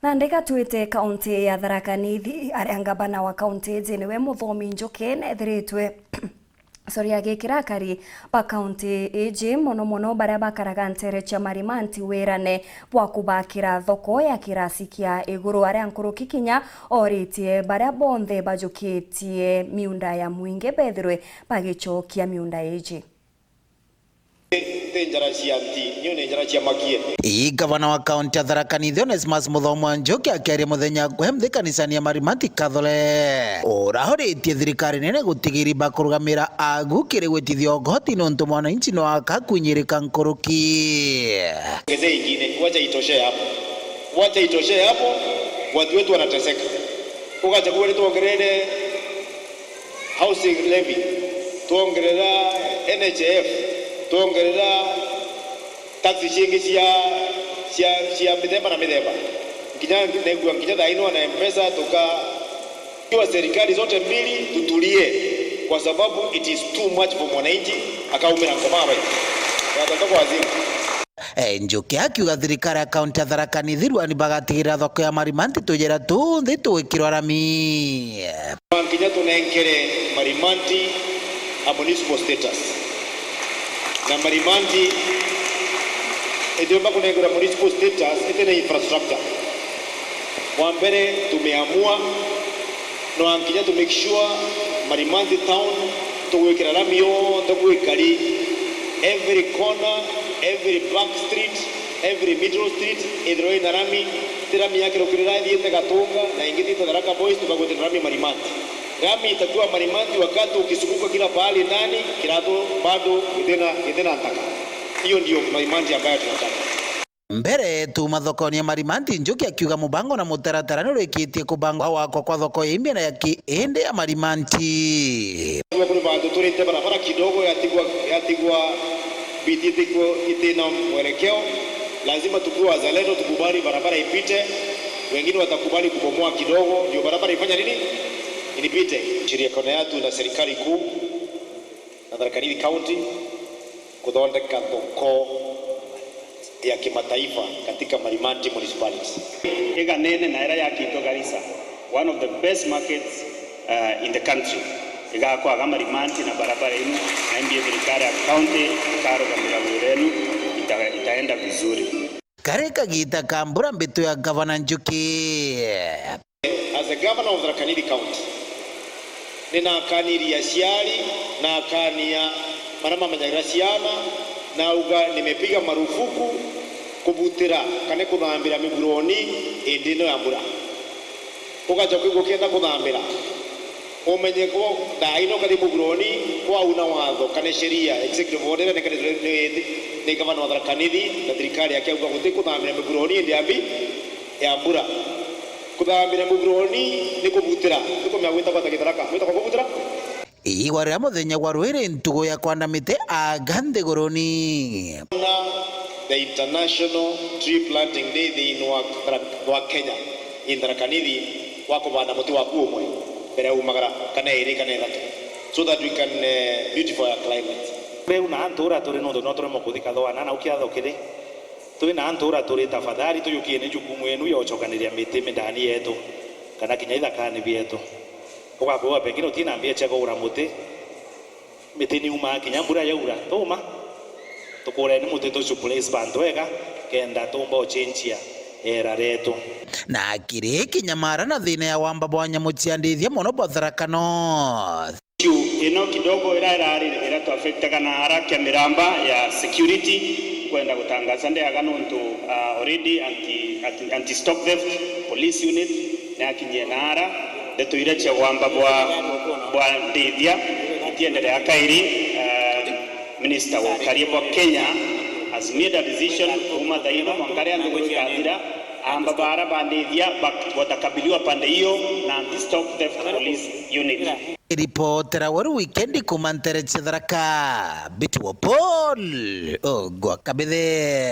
Na ndeka tuite kaunti ya Tharaka Nithi aria ngabana wa kaunti niwe Muthomi Njuki nethiritwe agikirakari pa kaunti iji muno baria bakaraga ntere cia marimanti wirane bwa kubakira thoko ya kirasi kia iguru aria nkuruki kinya oritie baria bonthe bajukitie miunda ya mwingi bethirwe bagicokia miunda iji. Gavana wa kaunti ya Tharaka Nithi Onesmus Muthomi Njuki akiaria muthenya gwemthi kanisani ya Marimanti Catholic urahoritie thirikari nene gutigiri bakurugamira agukire gwetithio goti nontu mwananchi no akakunyirika nkuruki. Wacha itoshe hapo, watu wetu wanateseka. Ukaja kuwa tuongerere housing levy, tuongerera NHF, tuongerera taxi shingi cia mithemba na mithemba. Nginya thaino na M-Pesa kwa serikali zote mbili tutulie, kwa sababu it is too much for mwananchi akaumira ngoma bai. Watatoka wazimu. Njuki akiuga thirikari ya kaunti ya Tharaka Nithi rwani bagatigira thoko ya Marimanti tujera tunthi twikirwa rami. Nginya tunenkere Marimanti a municipal status. Na Marimanti ndio kunengera municipal status itena infrastructure. Kwa mbele tumeamua no nginya to make sure Marimanti town tuwekera rami yote kuikari every corner, every back street, every middle street, idroi na rami, tirami yake rokirira thiete Gatunga na ingiti Tharaka Boys tukagote rami Marimanti. Rami itakuwa Marimanti wakati ukisukuka kila pahali ndani, kirato bado idena antaka. Hiyo ndio Marimanti ambayo tunataka. Mbere tuma thokoni ya Marimanti Njuki akiuga mubango na mutaratara nurikitie kubangwa wako kwa thoko imbia na yakiende ya Marimanti. Kuna bado turite barabara kidogo yatigwa bititiko itena mwelekeo, lazima tukue wazalendo tukubali barabara ipite, wengine watakubali kubomoa kidogo ndio barabara ifanya nini? Inipite. Shirikiano yetu na serikali kuu na Tharaka Nithi County kuthondeka thoko ya kimataifa katika Marimanti municipality. Ega nene na era ya Kito Garissa, one of the best markets in the country. Ega kwa Marimanti na barabara inu na mbie serikali ya county karo kamera murenu itaenda vizuri. Kareka gita kambura mbitu ya Gavana Njuki. As a governor of Tharaka Nithi County, nina kaniria ciari na kania marama manyagrasiana na uga nimepiga marufuku kubutira kane kuthambira miguroni indino ya mbura. Ugaja kwigukenda kuthambira umenye ko daino kali muguroni kwa una watho kane sheria executive order ne Gavana wa Tharaka Nithi na thirikari yake uga guti kuthambira miguroni ndi ambi ya mbura. Kuthambira muguroni ni kubutira tuko myagwita kwa Tharaka mwita kwa kubutira igwarira muthenya gwa rwire ntugo ya kwandamite agande goroni. The International Tree Planting Day wa Kenya in Tharaka Nithi wako bana muti wa kuomwe mbere umagara kana iri kana ithatu so that we can beautify our climate. Reu na antura turi no turi mukuthika thwana na ukiatho kiri turi na antura turi tafadhali tuyukie ni jukumu yenu ya ochokaniria miti mindani yetu kana kinya ithakani bietu ugakuwa pengine utina mbia cha kugura muti miti ni uma kinya mbura yaura tuma tukure ni muti tu place bantu wega kenda tumbo chenchia era retu na kire kinyamara na thina ya wamba bwa nyamu cia ndithia muno bwa Tharaka North. Ino kidogo ira tu affect kana haraka miramba ya security kwenda kutangaza ndia kanuntu already anti stock theft police unit na kinyenara ndeto ira cha wamba bwa ndithia itiendelea kairi minister wa karibu Kenya has made a decision kuma daima mwangalia ndugu kadira amba bara bandithia watakabiliwa pande hiyo na anti stock theft police unit. Ripotera waru weekendi kumantere Tharaka Bitu wa Paul Ogwa Kabithe.